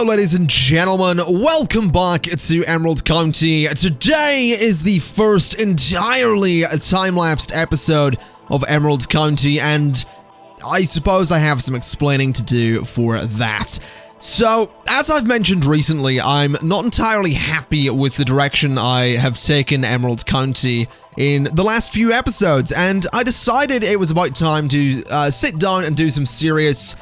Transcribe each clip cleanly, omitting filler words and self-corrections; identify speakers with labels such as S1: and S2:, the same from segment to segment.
S1: Hello ladies and gentlemen, welcome back to Emerald County. Today is the first entirely time-lapsed episode of Emerald County, and I suppose I have some explaining to do for that. So, as I've mentioned recently, I'm not entirely happy with the direction I have taken Emerald County in the last few episodes, and I decided it was about time to sit down and do some serious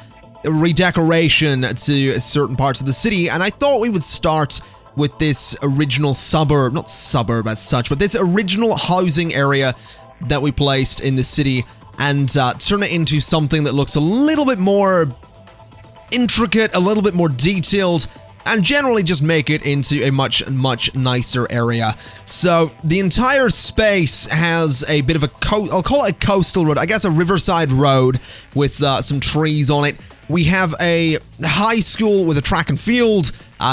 S1: redecoration to certain parts of the city, and I thought we would start with this original suburb, not suburb as such, but this original housing area that we placed in the city, and turn it into something that looks a little bit more intricate, a little bit more detailed, and generally just make it into a much nicer area. So the entire space has a bit of a I'll call it a coastal road, I guess a riverside road with some trees on it. We have a high school with a track and field.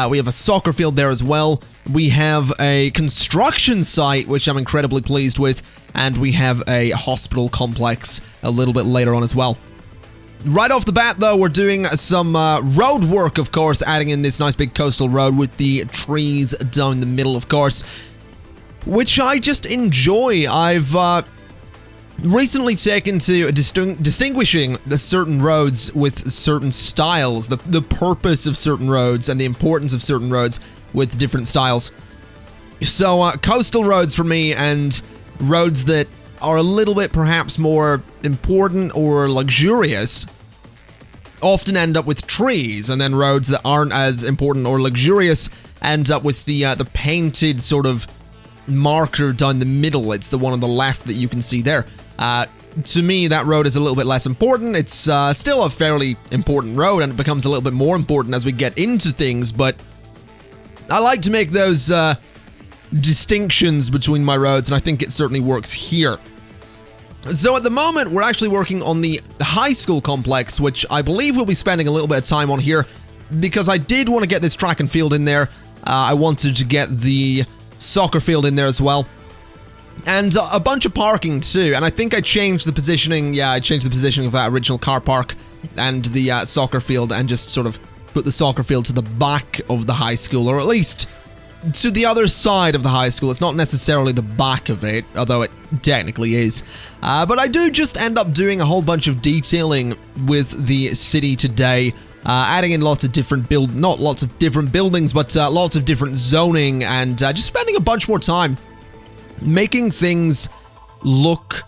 S1: We have a soccer field there as well. We have a construction site, which I'm incredibly pleased with, and we have a hospital complex a little bit later on as well. Right off the bat, though, we're doing some road work, of course, adding in this nice big coastal road with the trees down the middle, of course, which I just enjoy. I've recently taken to distinguishing the certain roads with certain styles, the purpose of certain roads and the importance of certain roads with different styles. So coastal roads for me, and roads that are a little bit perhaps more important or luxurious, often end up with trees, and then roads that aren't as important or luxurious end up with the painted sort of marker down the middle. It's the one on the left that you can see there. To me, that road is a little bit less important. It's still a fairly important road, and it becomes a little bit more important as we get into things, but I like to make those distinctions between my roads, and I think it certainly works here. So at the moment, we're actually working on the high school complex, which I believe we'll be spending a little bit of time on here, because I did want to get this track and field in there. I wanted to get the soccer field in there as well. And a bunch of parking too, and I think I changed the positioning, I changed the positioning of that original car park and the soccer field, and just sort of put the soccer field to the back of the high school, or at least to the other side of the high school. It's not necessarily the back of it, although it technically is. But I do just end up doing a whole bunch of detailing with the city today, adding in lots of different not lots of different buildings, but lots of different zoning, and just spending a bunch more time making things look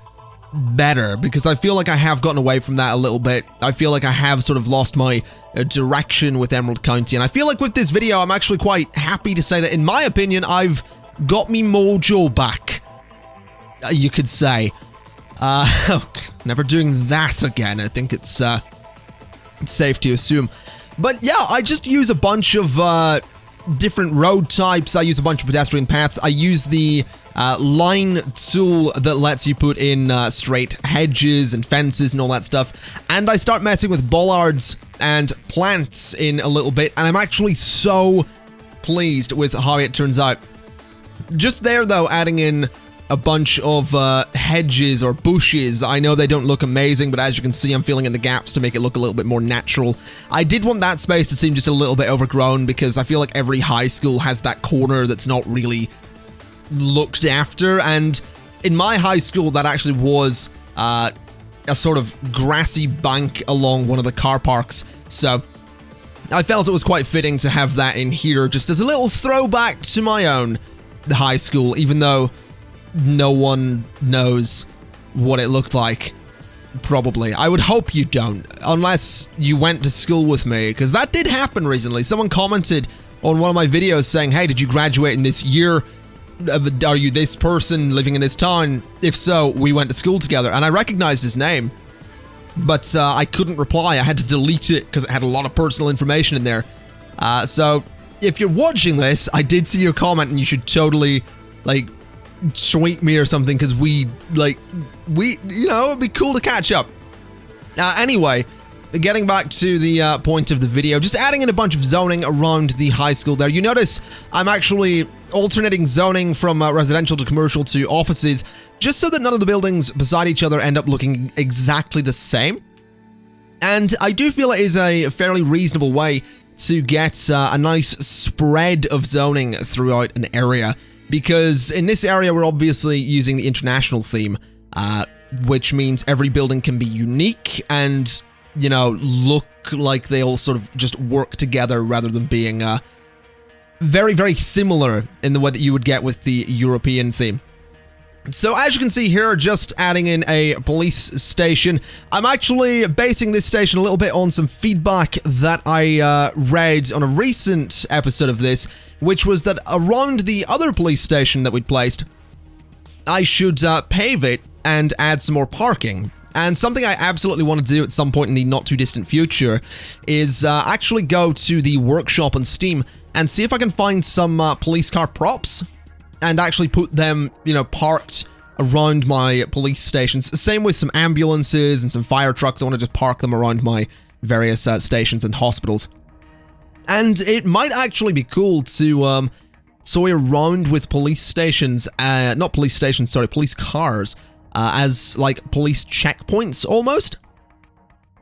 S1: better, because I feel like I have gotten away from that a little bit. I feel like I have sort of lost my direction with Emerald County, and I feel like with this video, I'm actually quite happy to say that, in my opinion, I've got me mojo back, you could say. Never doing that again. I think it's safe to assume. But yeah, I just use a bunch of different road types. I use a bunch of pedestrian paths. I use the line tool that lets you put in straight hedges and fences and all that stuff, and I start messing with bollards and plants in a little bit, and I'm actually so pleased with how it turns out. Just there though, adding in a bunch of hedges or bushes. I know they don't look amazing, but as you can see, I'm filling in the gaps to make it look a little bit more natural. I did want that space to seem just a little bit overgrown, because I feel like every high school has that corner that's not really looked after, and in my high school that actually was a sort of grassy bank along one of the car parks, so I felt it was quite fitting to have that in here just as a little throwback to my own high school, even though no one knows what it looked like. Probably. I would hope you don't, unless you went to school with me, because that did happen recently. Someone commented on one of my videos saying, hey, did you graduate in this year? Are you this person living in this town? If so, we went to school together, and I recognized his name, but I couldn't reply. I had to delete it because it had a lot of personal information in there. So if you're watching this, I did see your comment, and you should totally, like, tweet me or something, because you know, it'd be cool to catch up. Anyway, getting back to the point of the video, just adding in a bunch of zoning around the high school there. You notice I'm actually alternating zoning from residential to commercial to offices, just so that none of the buildings beside each other end up looking exactly the same. And I do feel it is a fairly reasonable way to get a nice spread of zoning throughout an area, because in this area we're obviously using the international theme, which means every building can be unique and, you know, look like they all sort of just work together rather than being very, very similar in the way that you would get with the European theme. So as you can see here, just adding in a police station. I'm actually basing this station a little bit on some feedback that I read on a recent episode of this, which was that around the other police station that we'd placed, I should pave it and add some more parking. And something I absolutely want to do at some point in the not too distant future is actually go to the workshop on Steam and see if I can find some police car props and actually put them, you know, parked around my police stations. Same with some ambulances and some fire trucks. I want to just park them around my various stations and hospitals. And it might actually be cool to toy around with police stations, not police stations, sorry, police cars, as like police checkpoints almost.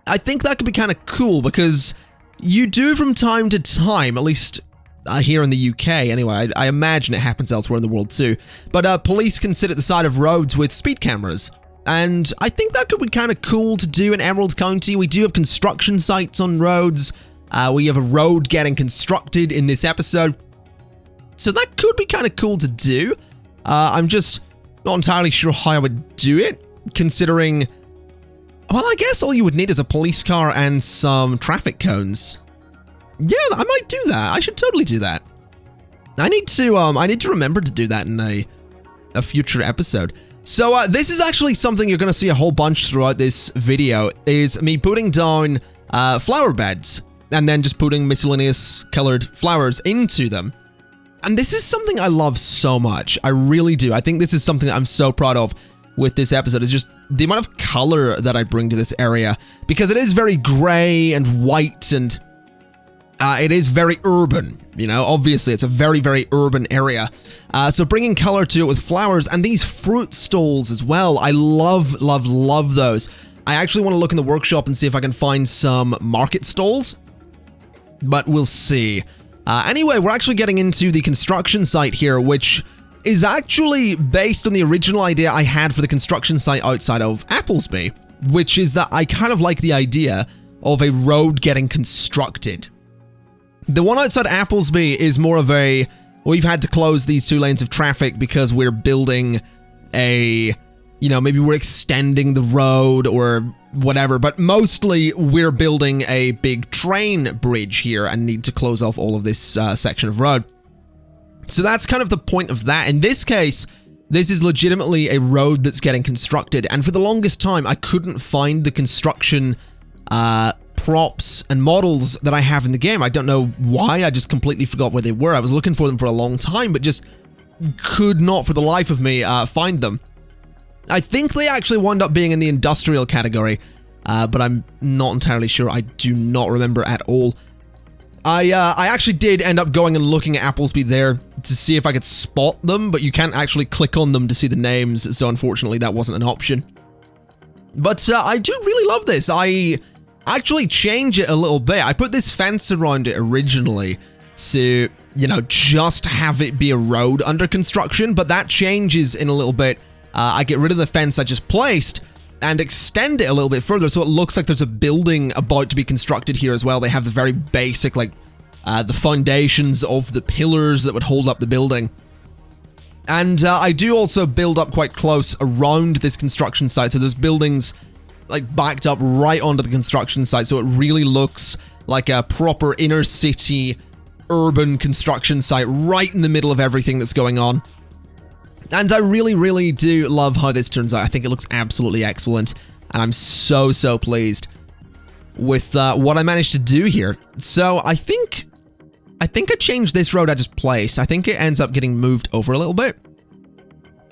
S1: I think that could be kind of cool because you do from time to time, at least here in the UK anyway, I imagine it happens elsewhere in the world too, but police can sit at the side of roads with speed cameras, and I think that could be kind of cool to do in Emerald County. We do have construction sites on roads, we have a road getting constructed in this episode, so that could be kind of cool to do. I'm just not entirely sure how I would do it, considering, well, I guess all you would need is a police car and some traffic cones. Yeah, I might do that. I should totally do that. I need to remember to do that in a future episode. So this is actually something you're going to see a whole bunch throughout this video, is me putting down flower beds and then just putting miscellaneous colored flowers into them. And this is something I love so much. I really do. I think this is something that I'm so proud of with this episode, is just the amount of color that I bring to this area, because it is very gray and white, and it is very urban, you know, obviously it's a very, very urban area. So bringing color to it with flowers and these fruit stalls as well. I love, love, love those. I actually want to look in the workshop and see if I can find some market stalls, but we'll see. Anyway, we're actually getting into the construction site here, which is actually based on the original idea I had for the construction site outside of Applesby, which is that I kind of like the idea of a road getting constructed. The one outside Applesby is more of a, we've had to close these 2 lanes of traffic because we're building a, you know, maybe we're extending the road or whatever, but mostly we're building a big train bridge here and need to close off all of this section of road. So that's kind of the point of that. In this case, this is legitimately a road that's getting constructed, and for the longest time I couldn't find the construction props and models that I have in the game. I don't know why, I just completely forgot where they were. I was looking for them for a long time, but just could not for the life of me find them. I think they actually wound up being in the industrial category, but I'm not entirely sure. I do not remember at all. I actually did end up going and looking at Applesby there to see if I could spot them, but you can't actually click on them to see the names, so unfortunately that wasn't an option. But I do really love this. I actually change it a little bit. I put this fence around it originally to, you know, just have it be a road under construction, but that changes in a little bit. I get rid of the fence I just placed and extend it a little bit further, so it looks like there's a building about to be constructed here as well. They have the very basic, like, the foundations of the pillars that would hold up the building. And I do also build up quite close around this construction site, so there's buildings like backed up right onto the construction site, so it really looks like a proper inner city urban construction site right in the middle of everything that's going on. And I really, really do love how this turns out. I think it looks absolutely excellent, and I'm so, so pleased with what I managed to do here. So I think I changed this road I just placed. I think it ends up getting moved over a little bit.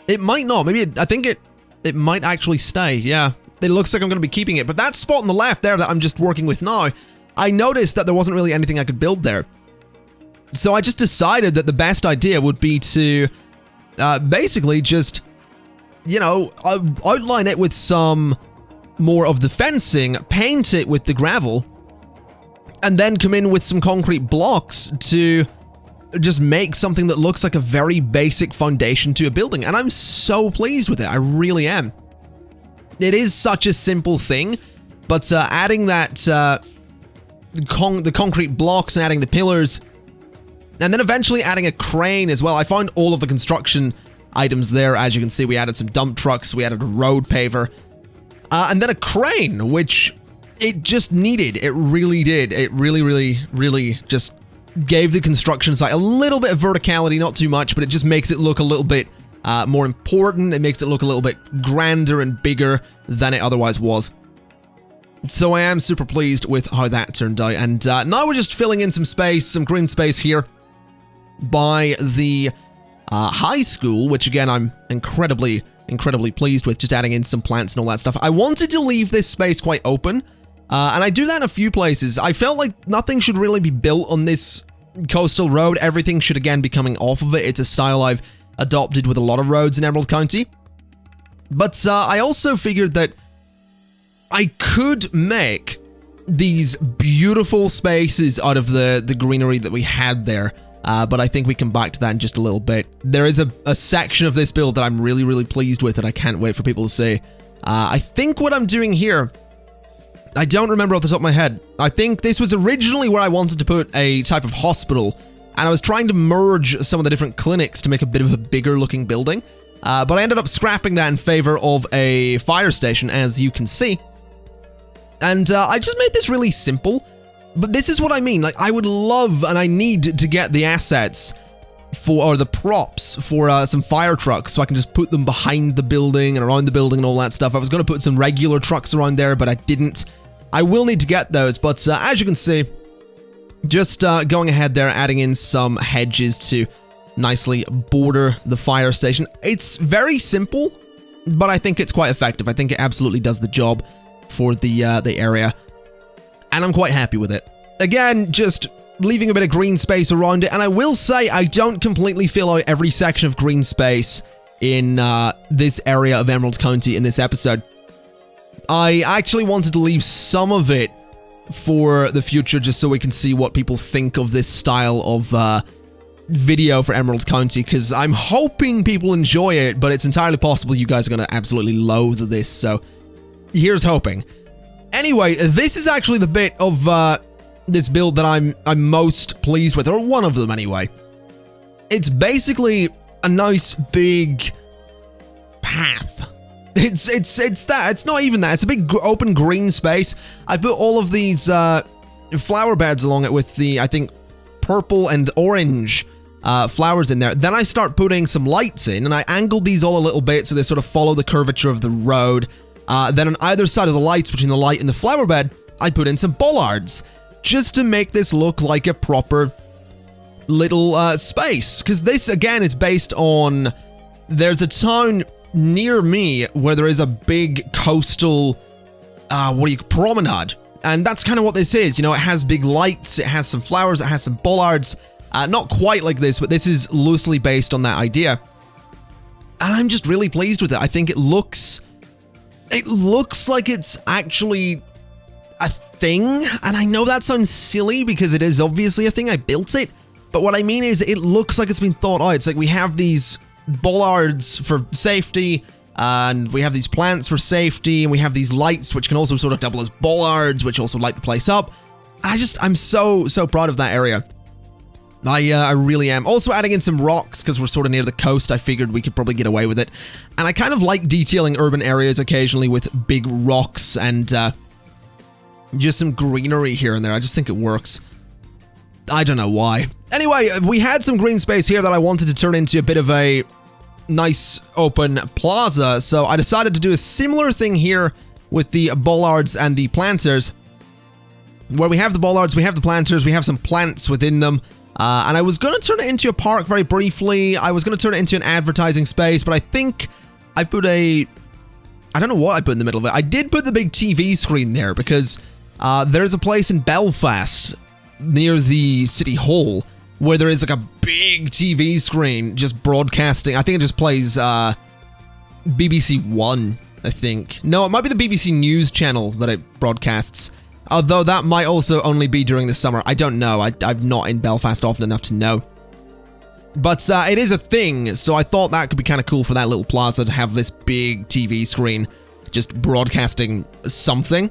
S1: It might not. Maybe I think it might actually stay. Yeah, it looks like I'm going to be keeping it. But that spot on the left there that I'm just working with now, I noticed that there wasn't really anything I could build there. So I just decided that the best idea would be to basically just, you know, outline it with some more of the fencing, paint it with the gravel, and then come in with some concrete blocks to just make something that looks like a very basic foundation to a building. And I'm so pleased with it. I really am. It is such a simple thing, but adding that the concrete blocks and adding the pillars, and then eventually adding a crane as well. I found all of the construction items there. As you can see, we added some dump trucks, we added a road paver, and then a crane, which it just needed. It really did. It really just gave the construction site a little bit of verticality, not too much, but it just makes it look a little bit more important. It makes it look a little bit grander and bigger than it otherwise was. So I am super pleased with how that turned out. And now we're just filling in some space, some green space here by the high school, which again, I'm incredibly pleased with, just adding in some plants and all that stuff. I wanted to leave this space quite open, and I do that in a few places. I felt like nothing should really be built on this coastal road. Everything should again be coming off of it. It's a style I've adopted with a lot of roads in Emerald County. But I also figured that I could make these beautiful spaces out of the greenery that we had there. But I think we come back to that in just a little bit. There is a section of this build that I'm really pleased with, and I can't wait for people to see. I think what I'm doing here, I don't remember off the top of my head. I think this was originally where I wanted to put a type of hospital, and I was trying to merge some of the different clinics to make a bit of a bigger looking building. But I ended up scrapping that in favor of a fire station, as you can see. And I just made this really simple. But this is what I mean. Like, I would love, and I need to get the assets for, or the props for some fire trucks, so I can just put them behind the building and around the building and all that stuff. I was going to put some regular trucks around there, but I didn't. I will need to get those, but as you can see, just going ahead there, adding in some hedges to nicely border the fire station. It's very simple, but I think it's quite effective. I think it absolutely does the job for the area, and I'm quite happy with it. Again, just leaving a bit of green space around it, and I will say I don't completely fill out every section of green space in this area of Emerald County in this episode. I actually wanted to leave some of it for the future, just so we can see what people think of this style of video for Emerald County, because I'm hoping people enjoy it, but it's entirely possible you guys are going to absolutely loathe this, so here's hoping. Anyway, this is actually the bit of this build that I'm most pleased with, or one of them anyway. It's basically a nice big path. It's that. It's not even that. It's a big open green space. I put all of these flower beds along it with the, I think, purple and orange flowers in there. Then I start putting some lights in, and I angled these all a little bit so they sort of follow the curvature of the road. Then on either side of the lights, between the light and the flower bed, I put in some bollards, just to make this look like a proper little space. Because this, again, is based on, there's a town near me where there is a big coastal, promenade. And that's kind of what this is. You know, it has big lights, it has some flowers, it has some bollards. Not quite like this, but this is loosely based on that idea. And I'm just really pleased with it. I think it looks like it's actually a thing. And I know that sounds silly because it is obviously a thing. I built it. But what I mean is it looks like it's been thought out. It's like we have these bollards for safety, and we have these plants for safety, and we have these lights which can also sort of double as bollards, which also light the place up. I'm so proud of that area. I really am. Also adding in some rocks, because we're sort of near the coast. I figured we could probably get away with it. And I kind of like detailing urban areas occasionally with big rocks and just some greenery here and there. I just think it works. I don't know why. Anyway, we had some green space here that I wanted to turn into a bit of a nice open plaza, so I decided to do a similar thing here with the bollards and the planters, where we have the bollards, we have the planters, we have some plants within them, and I was going to turn it into a park very briefly. I was going to turn it into an advertising space, but I think I put I don't know what I put in the middle of it. I did put the big TV screen there because there's a place in Belfast near the city hall where there is like a big TV screen just broadcasting. I think it just plays BBC One, I think. No, it might be the BBC News channel that it broadcasts. Although that might also only be during the summer. I don't know. I'm not in Belfast often enough to know. But it is a thing, so I thought that could be kind of cool for that little plaza to have this big TV screen just broadcasting something.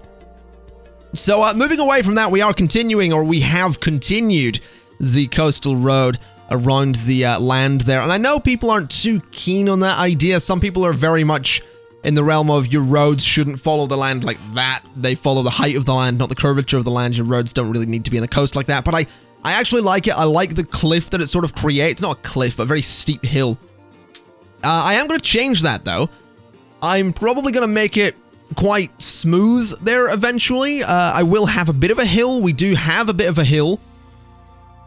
S1: So moving away from that, we have continued the coastal road around the land there. And I know people aren't too keen on that idea. Some people are very much in the realm of your roads shouldn't follow the land like that. They follow the height of the land, not the curvature of the land. Your roads don't really need to be on the coast like that. But I actually like it. I like the cliff that it sort of creates. Not a cliff, but a very steep hill. I am going to change that, though. I'm probably going to make it quite smooth there eventually. I will have a bit of a hill. We do have a bit of a hill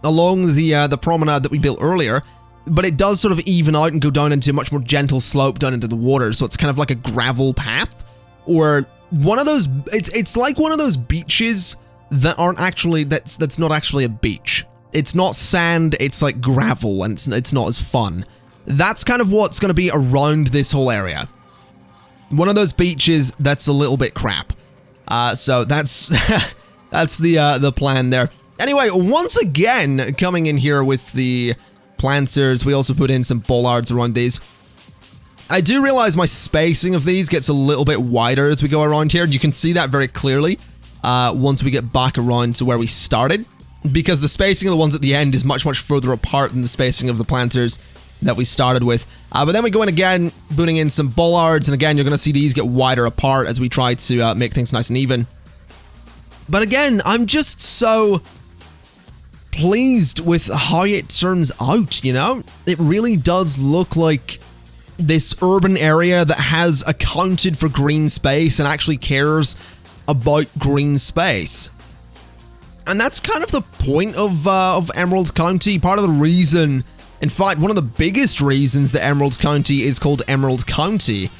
S1: along the promenade that we built earlier, but it does sort of even out and go down into a much more gentle slope down into the water. So it's kind of like a gravel path, or one of those. It's like one of those beaches that aren't actually that's not actually a beach. It's not sand. It's like gravel, and it's not as fun. That's kind of what's going to be around this whole area. One of those beaches that's a little bit crap. So that's that's the plan there. Anyway, once again, coming in here with the planters, we also put in some bollards around these. I do realize my spacing of these gets a little bit wider as we go around here, and you can see that very clearly once we get back around to where we started, because the spacing of the ones at the end is much, much further apart than the spacing of the planters that we started with. But then we go in again, putting in some bollards, and again, you're going to see these get wider apart as we try to make things nice and even. But again, I'm just so pleased with how it turns out, you know? It really does look like this urban area that has accounted for green space and actually cares about green space. And that's kind of the point of Emerald County. Part of the reason, in fact, one of the biggest reasons that Emerald County is called Emerald County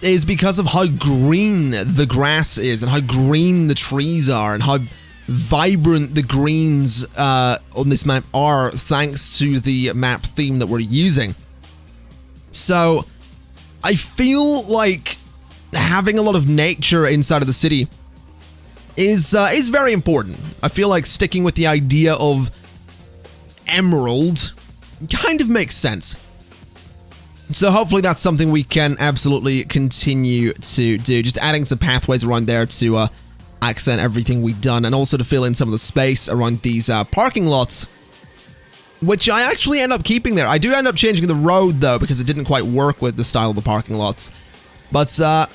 S1: is because of how green the grass is and how green the trees are and how vibrant the greens on this map are, thanks to the map theme that we're using. So I feel like having a lot of nature inside of the city is very important. I feel like sticking with the idea of emerald kind of makes sense. So hopefully that's something we can absolutely continue to do. Just adding some pathways around there to accent everything we've done, and also to fill in some of the space around these parking lots, which I actually end up keeping there. I do end up changing the road, though, because it didn't quite work with the style of the parking lots. But I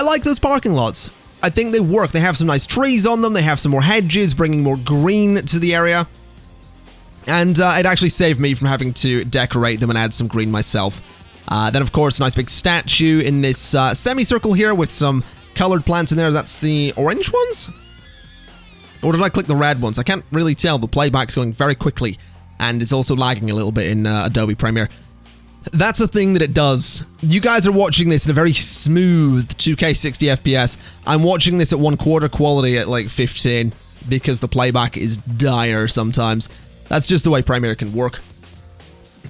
S1: like those parking lots. I think they work. They have some nice trees on them. They have some more hedges, bringing more green to the area. And it actually saved me from having to decorate them and add some green myself. Then, of course, a nice big statue in this semicircle here with some colored plants in there. That's the orange ones? Or did I click the red ones? I can't really tell. The playback's going very quickly, and it's also lagging a little bit in Adobe Premiere. That's a thing that it does. You guys are watching this in a very smooth 2K 60 FPS. I'm watching this at 1/4 quality at like 15 because the playback is dire sometimes. That's just the way Premiere can work.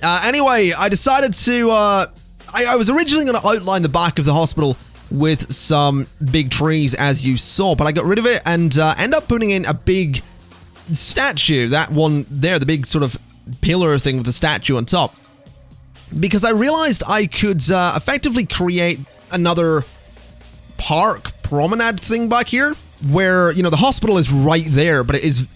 S1: Anyway, I decided to... I was originally going to outline the back of the hospital with some big trees, as you saw, but I got rid of it and end up putting in a big statue. That one there, the big sort of pillar thing with the statue on top. Because I realized I could effectively create another park promenade thing back here, where, you know, the hospital is right there, but it is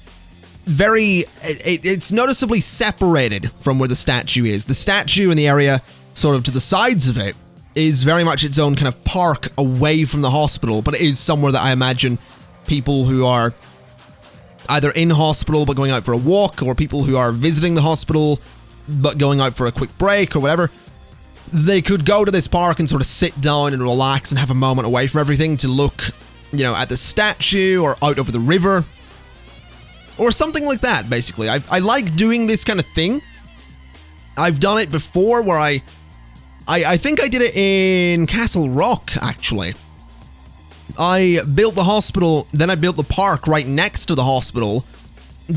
S1: very... It's noticeably separated from where the statue is. The statue in the area sort of to the sides of it is very much its own kind of park away from the hospital, but it is somewhere that I imagine people who are either in hospital but going out for a walk, or people who are visiting the hospital but going out for a quick break or whatever, they could go to this park and sort of sit down and relax and have a moment away from everything to look, you know, at the statue or out over the river or something like that, basically. I like doing this kind of thing. I've done it before where I think I did it in Castle Rock, actually. I built the hospital, then I built the park right next to the hospital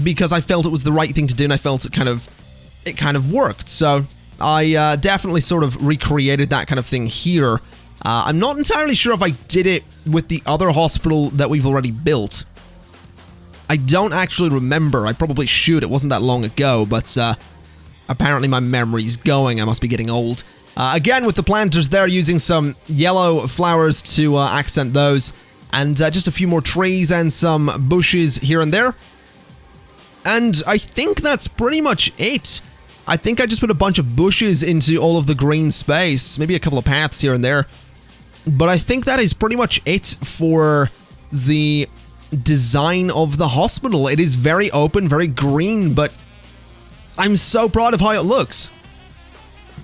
S1: because I felt it was the right thing to do, and I felt it kind of worked. So I definitely sort of recreated that kind of thing here. I'm not entirely sure if I did it with the other hospital that we've already built. I don't actually remember. I probably should. It wasn't that long ago, but apparently my memory's going. I must be getting old. Again, with the planters there, using some yellow flowers to accent those, and just a few more trees and some bushes here and there. And I think that's pretty much it. I think I just put a bunch of bushes into all of the green space, maybe a couple of paths here and there. But I think that is pretty much it for the design of the hospital. It is very open, very green, but I'm so proud of how it looks.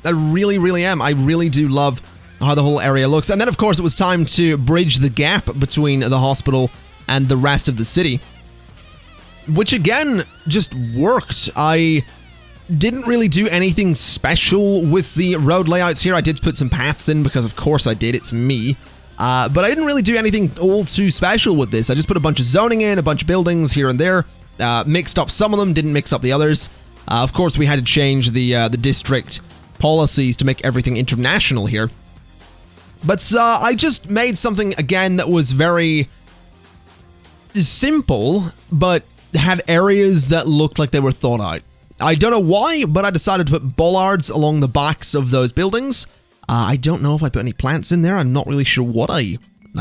S1: I really, really am. I really do love how the whole area looks. And then, of course, it was time to bridge the gap between the hospital and the rest of the city, which, again, just worked. I didn't really do anything special with the road layouts here. I did put some paths in because, of course, I did. It's me. But I didn't really do anything all too special with this. I just put a bunch of zoning in, a bunch of buildings here and there, mixed up some of them, didn't mix up the others. Of course, we had to change the district policies to make everything international here. But I just made something, again, that was very simple, but had areas that looked like they were thought out. I don't know why, but I decided to put bollards along the backs of those buildings. I don't know if I put any plants in there. I'm not really sure what I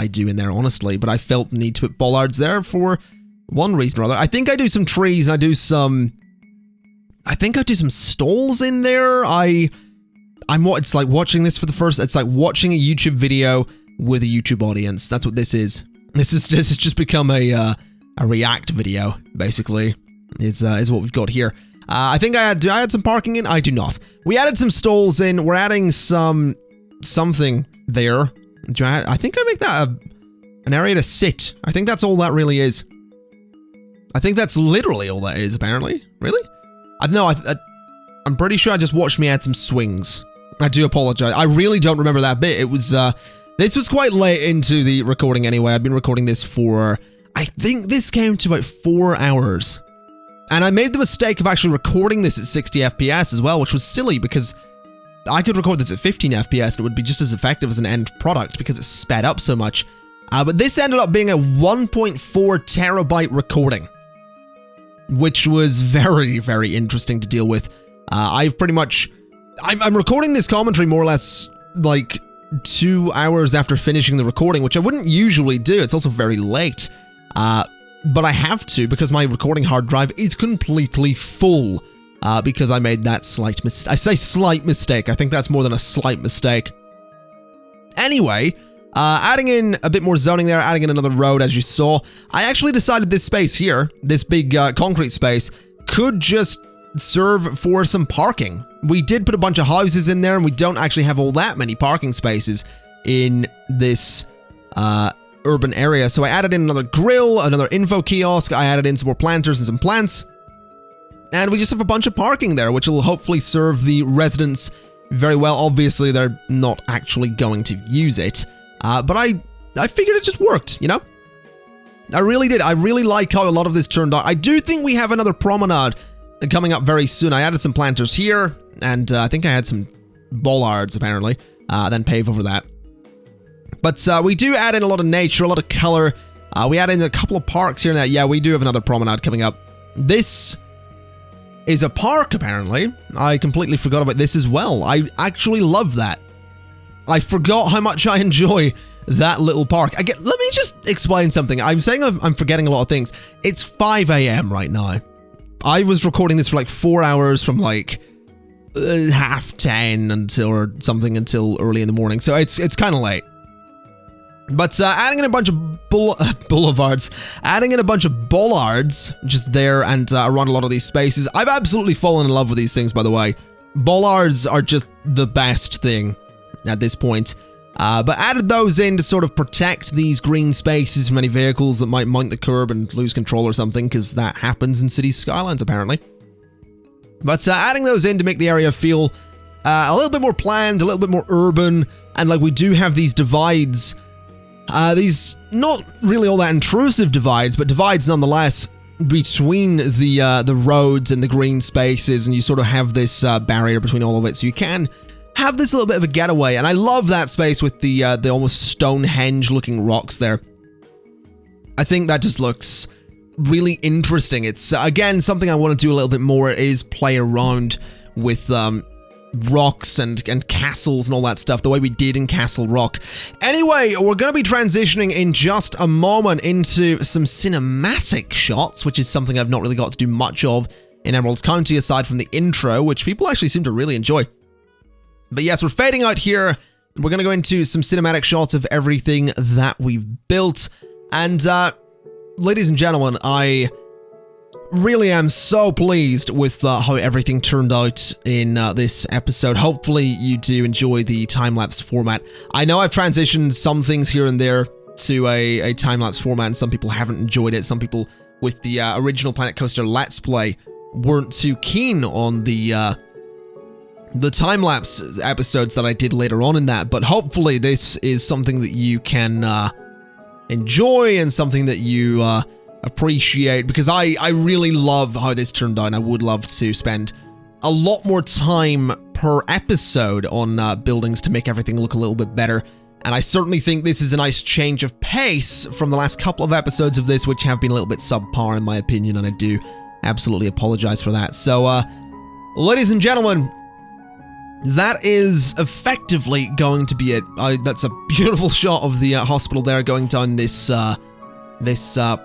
S1: do in there, honestly, but I felt the need to put bollards there for one reason or other. I think I do some trees, and I do some stalls in there. It's like watching this for the first, it's like watching a YouTube video with a YouTube audience. That's what this is. This has just become a React video, basically, is what we've got here. I think do I add some parking in? I do not. We added some stalls in. We're adding something there. I think I make that an area to sit. I think that's all that really is. I think that's literally all that is, apparently. Really? I'm pretty sure I just watched me add some swings. I do apologize. I really don't remember that bit. It was, this was quite late into the recording anyway. I've been recording this for, I think this came to about 4 hours. And I made the mistake of actually recording this at 60 FPS as well, which was silly because I could record this at 15 FPS and it would be just as effective as an end product because it's sped up so much. But this ended up being a 1.4 terabyte recording, which was very, very interesting to deal with. I'm recording this commentary more or less like 2 hours after finishing the recording, which I wouldn't usually do. It's also very late. But I have to because my recording hard drive is completely full because I made that slight mistake. I say slight mistake. I think that's more than a slight mistake. Anyway, adding in a bit more zoning there, adding in another road, as you saw. I actually decided this space here, this big concrete space, could just serve for some parking. We did put a bunch of houses in there, and we don't actually have all that many parking spaces in this urban area. So I added in another grill, another info kiosk, I added in some more planters and some plants. And we just have a bunch of parking there, which will hopefully serve the residents very well. Obviously, they're not actually going to use it. But I figured it just worked, you know? I really did. I really like how a lot of this turned out. I do think we have another promenade coming up very soon. I added some planters here, and I think I had some bollards, apparently, then pave over that. But we do add in a lot of nature, a lot of color. We add in a couple of parks here and there. Yeah, we do have another promenade coming up. This is a park, apparently. I completely forgot about this as well. I actually love that. I forgot how much I enjoy that little park. Again, let me just explain something. I'm saying I'm forgetting a lot of things. It's 5 a.m. right now. I was recording this for like 4 hours from like 10:30 until early in the morning. So it's kind of late. But adding in a bunch of boulevards, adding in a bunch of bollards just there and around a lot of these spaces. I've absolutely fallen in love with these things, by the way. Bollards are just the best thing at this point. But added those in to sort of protect these green spaces from any vehicles that might mount the curb and lose control or something, because that happens in Cities Skylines, apparently. But adding those in to make the area feel a little bit more planned, a little bit more urban, and like we do have these divides. These not really all that intrusive divides, but divides nonetheless between the roads and the green spaces, and you sort of have this barrier between all of it, so you can have this little bit of a getaway. And I love that space with the almost Stonehenge looking rocks there. I think that just looks really interesting. It's, again, something I want to do a little bit more is play around with rocks and castles and all that stuff, the way we did in Castle Rock. Anyway, we're going to be transitioning in just a moment into some cinematic shots, which is something I've not really got to do much of in Emerald County, aside from the intro, which people actually seem to really enjoy. But yes, we're fading out here. We're going to go into some cinematic shots of everything that we've built. And, ladies and gentlemen, I really am so pleased with how everything turned out in this episode. Hopefully you do enjoy the time-lapse format. I know I've transitioned some things here and there to a time-lapse format, and some people haven't enjoyed it. Some people with the original Planet Coaster Let's Play weren't too keen on the time-lapse episodes that I did later on in that, but hopefully this is something that you can enjoy and something that you appreciate, because I really love how this turned out. I would love to spend a lot more time per episode on buildings to make everything look a little bit better, and I certainly think this is a nice change of pace from the last couple of episodes of this, which have been a little bit subpar in my opinion, and I do absolutely apologize for that. So, ladies and gentlemen, that is effectively going to be it. That's a beautiful shot of the hospital there going down this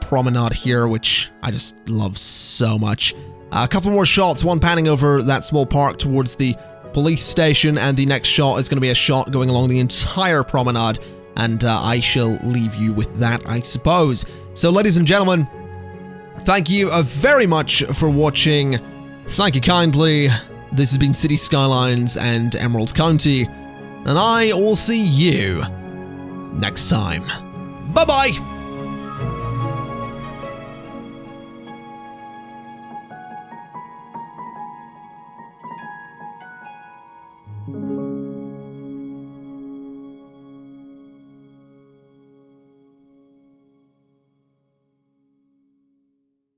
S1: promenade here, which I just love so much. A couple more shots, one panning over that small park towards the police station, and the next shot is going to be a shot going along the entire promenade, and I shall leave you with that, I suppose. So, ladies and gentlemen, thank you very much for watching. Thank you kindly. This has been City Skylines and Emerald County, and I will see you next time. Bye-bye!
S2: Thank you.